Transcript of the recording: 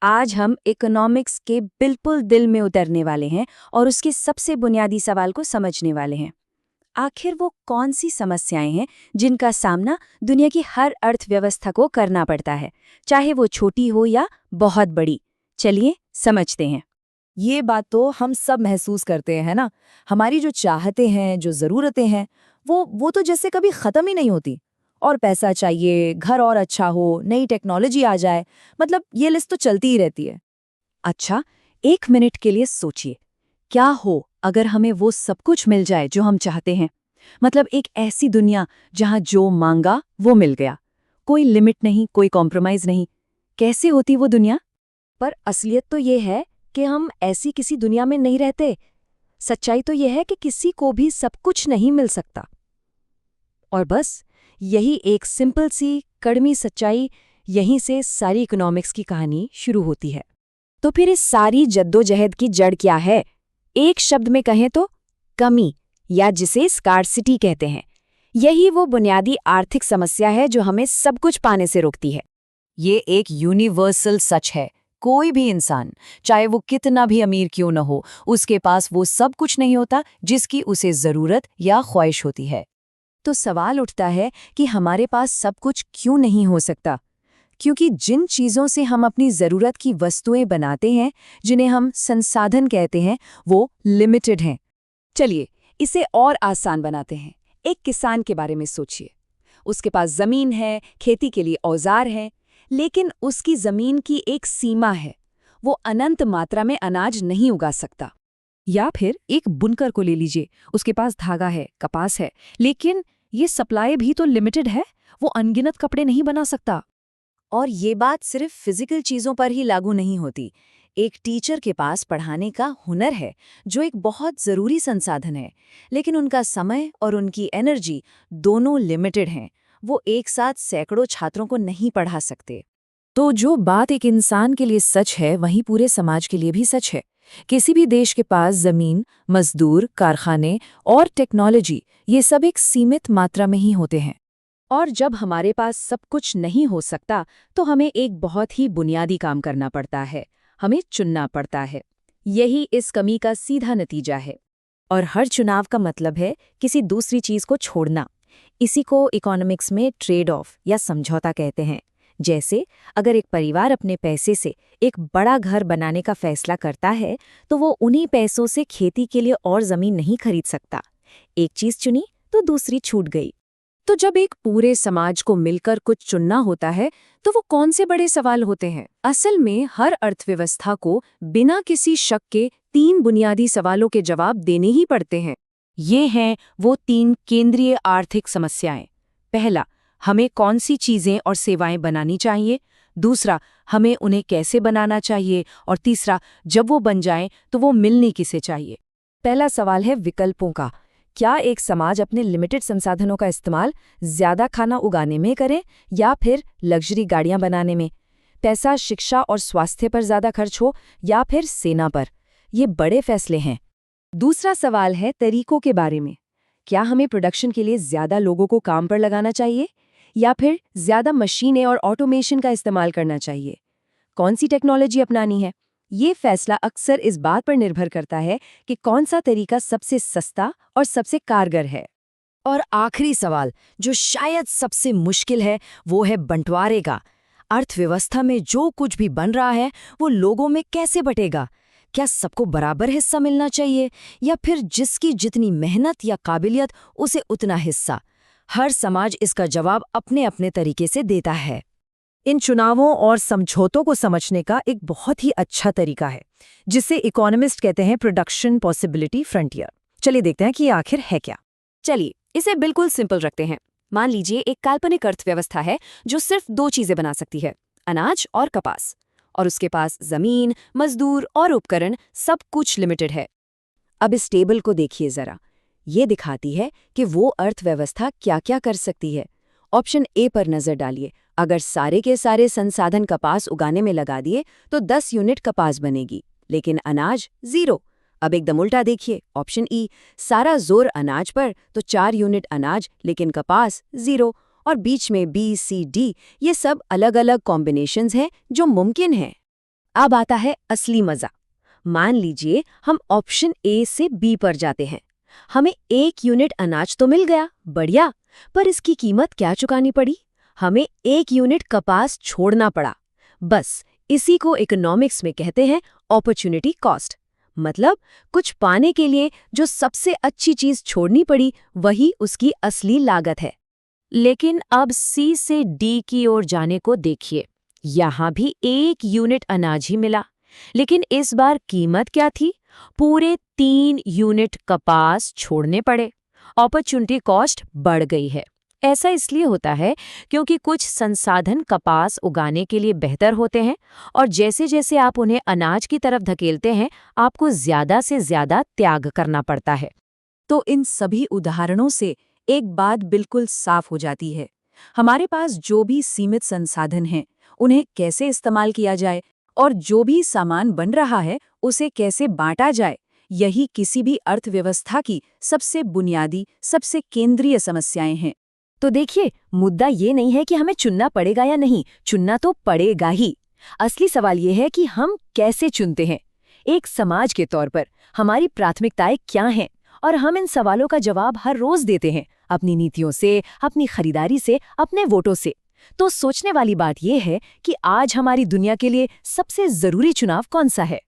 आज हम इकोनॉमिक्स के बिल्कुल दिल में उतरने वाले हैं और उसके सबसे बुनियादी सवाल को समझने वाले हैं। आखिर वो कौन सी समस्याएं हैं जिनका सामना दुनिया की हर अर्थव्यवस्था को करना पड़ता है, चाहे वो छोटी हो या बहुत बड़ी। चलिए समझते हैं। ये बात तो हम सब महसूस करते हैं ना। हमारी जो चाहते हैं, जो ज़रूरतें हैं, वो तो जैसे कभी ख़त्म ही नहीं होती। और पैसा चाहिए, घर और अच्छा हो, नई टेक्नोलॉजी आ जाए, मतलब ये लिस्ट तो चलती ही रहती है। अच्छा, एक मिनट के लिए सोचिए, क्या हो अगर हमें वो सब कुछ मिल जाए जो हम चाहते हैं। मतलब एक ऐसी दुनिया जहां जो मांगा वो मिल गया, कोई लिमिट नहीं, कोई कॉम्प्रोमाइज नहीं। कैसे होती वो दुनिया? पर असलियत तो ये है कि हम ऐसी किसी दुनिया में नहीं रहते। सच्चाई तो ये है कि किसी को भी सब कुछ नहीं मिल सकता। और बस यही एक सिंपल सी कड़वी सच्चाई, यहीं से सारी इकोनॉमिक्स की कहानी शुरू होती है। तो फिर इस सारी जद्दोजहद की जड़ क्या है? एक शब्द में कहें तो कमी, या जिसे स्कार्सिटी कहते हैं। यही वो बुनियादी आर्थिक समस्या है जो हमें सब कुछ पाने से रोकती है। ये एक यूनिवर्सल सच है। कोई भी इंसान, चाहे वो कितना भी अमीर क्यों न हो, उसके पास वो सब कुछ नहीं होता जिसकी उसे ज़रूरत या ख्वाहिश होती है। तो सवाल उठता है कि हमारे पास सब कुछ क्यों नहीं हो सकता? क्योंकि जिन चीज़ों से हम अपनी ज़रूरत की वस्तुएं बनाते हैं, जिन्हें हम संसाधन कहते हैं, वो लिमिटेड हैं। चलिए इसे और आसान बनाते हैं। एक किसान के बारे में सोचिए। उसके पास ज़मीन है, खेती के लिए औजार हैं, लेकिन उसकी ज़मीन की एक सीमा है। वो अनंत मात्रा में अनाज नहीं उगा सकता। या फिर एक बुनकर को ले लीजिए, उसके पास धागा है, कपास है, लेकिन ये सप्लाई भी तो लिमिटेड है। वो अनगिनत कपड़े नहीं बना सकता। और ये बात सिर्फ फिजिकल चीज़ों पर ही लागू नहीं होती। एक टीचर के पास पढ़ाने का हुनर है, जो एक बहुत ज़रूरी संसाधन है, लेकिन उनका समय और उनकी एनर्जी दोनों लिमिटेड हैं। वो एक साथ सैकड़ों छात्रों को नहीं पढ़ा सकते। तो जो बात एक इंसान के लिए सच है, वहीं पूरे समाज के लिए भी सच है। किसी भी देश के पास जमीन, मजदूर, कारखाने और टेक्नोलॉजी, ये सब एक सीमित मात्रा में ही होते हैं। और जब हमारे पास सब कुछ नहीं हो सकता, तो हमें एक बहुत ही बुनियादी काम करना पड़ता है। हमें चुनना पड़ता है। यही इस कमी का सीधा नतीजा है। और हर चुनाव का मतलब है किसी दूसरी चीज को छोड़ना। इसी को इकोनॉमिक्स में ट्रेड ऑफ या समझौता कहते हैं। जैसे अगर एक परिवार अपने पैसे से एक बड़ा घर बनाने का फैसला करता है, तो वो उन्हीं पैसों से खेती के लिए और जमीन नहीं खरीद सकता। एक चीज चुनी तो दूसरी छूट गई। तो जब एक पूरे समाज को मिलकर कुछ चुनना होता है, तो वो कौन से बड़े सवाल होते हैं? असल में हर अर्थव्यवस्था को बिना किसी शक के 3 बुनियादी सवालों के जवाब देने ही पड़ते हैं। ये हैं वो 3 केंद्रीय आर्थिक समस्याएं। पहला, हमें कौन सी चीजें और सेवाएं बनानी चाहिए। दूसरा, हमें उन्हें कैसे बनाना चाहिए। और तीसरा, जब वो बन जाएं तो वो मिलनी किसे चाहिए। पहला सवाल है विकल्पों का। क्या एक समाज अपने लिमिटेड संसाधनों का इस्तेमाल ज्यादा खाना उगाने में करे या फिर लग्जरी गाड़ियां बनाने में? पैसा शिक्षा और स्वास्थ्य पर ज्यादा खर्च हो या फिर सेना पर? ये बड़े फैसले हैं। दूसरा सवाल है तरीकों के बारे में। क्या हमें प्रोडक्शन के लिए ज्यादा लोगों को काम पर लगाना चाहिए या फिर ज्यादा मशीनें और ऑटोमेशन का इस्तेमाल करना चाहिए? कौन सी टेक्नोलॉजी अपनानी है? ये फैसला अक्सर इस बात पर निर्भर करता है कि कौन सा तरीका सबसे सस्ता और सबसे कारगर है। और आखिरी सवाल, जो शायद सबसे मुश्किल है, वो है बंटवारे का। अर्थव्यवस्था में जो कुछ भी बन रहा है, वो लोगों में कैसे बटेगा? क्या सबको बराबर हिस्सा मिलना चाहिए या फिर जिसकी जितनी मेहनत या काबिलियत, उसे उतना हिस्सा? हर समाज इसका जवाब अपने अपने तरीके से देता है। इन चुनावों और समझौतों को समझने का एक बहुत ही अच्छा तरीका है, जिसे इकोनॉमिस्ट कहते हैं प्रोडक्शन पॉसिबिलिटी फ्रंटियर। चलिए देखते हैं कि ये आखिर है क्या। चलिए इसे बिल्कुल सिंपल रखते हैं। मान लीजिए एक काल्पनिक अर्थव्यवस्था है जो सिर्फ 2 चीजें बना सकती है, अनाज और कपास। और उसके पास जमीन, मजदूर और उपकरण, सब कुछ लिमिटेड है। अब इस टेबल को देखिए जरा। ये दिखाती है कि वो अर्थव्यवस्था क्या क्या कर सकती है। ऑप्शन ए पर नजर डालिए। अगर सारे के सारे संसाधन कपास उगाने में लगा दिए तो 10 यूनिट कपास बनेगी, लेकिन अनाज 0। अब एकदम उल्टा देखिए, ऑप्शन ई, सारा जोर अनाज पर तो 4 यूनिट अनाज लेकिन कपास 0। और बीच में बी, सी, डी, ये सब अलग अलग कॉम्बिनेशंस हैं जो मुमकिन हैं। अब आता है असली मजा। मान लीजिए हम ऑप्शन ए से बी पर जाते हैं। हमें 1 यूनिट अनाज तो मिल गया, बढ़िया, पर इसकी कीमत क्या चुकानी पड़ी? हमें 1 यूनिट कपास छोड़ना पड़ा। बस इसी को इकोनॉमिक्स में कहते हैं अपॉर्चुनिटी कॉस्ट। मतलब कुछ पाने के लिए जो सबसे अच्छी चीज छोड़नी पड़ी, वही उसकी असली लागत है। लेकिन अब सी से डी की ओर जाने को देखिए। यहाँ भी 1 यूनिट अनाज ही मिला, लेकिन इस बार कीमत क्या थी? पूरे 3 यूनिट कपास छोड़ने पड़े। अपॉर्चुनिटी कॉस्ट बढ़ गई है। ऐसा इसलिए होता है क्योंकि कुछ संसाधन कपास उगाने के लिए बेहतर होते हैं, और जैसे जैसे आप उन्हें अनाज की तरफ धकेलते हैं, आपको ज्यादा से ज्यादा त्याग करना पड़ता है। तो इन सभी उदाहरणों से एक बात बिल्कुल साफ हो जाती है। हमारे पास जो भी सीमित संसाधन हैं, उन्हें कैसे इस्तेमाल किया जाए और जो भी सामान बन रहा है उसे कैसे बांटा जाए, यही किसी भी अर्थव्यवस्था की सबसे बुनियादी, सबसे केंद्रीय समस्याएं हैं। तो देखिए, मुद्दा ये नहीं है कि हमें चुनना पड़ेगा या नहीं, चुनना तो पड़ेगा ही। असली सवाल ये है कि हम कैसे चुनते हैं। एक समाज के तौर पर हमारी प्राथमिकताएं क्या हैं, और हम इन सवालों का जवाब हर रोज देते हैं, अपनी नीतियों से, अपनी खरीदारी से, अपने वोटों से। तो सोचने वाली बात यह है कि आज हमारी दुनिया के लिए सबसे जरूरी चुनाव कौन सा है।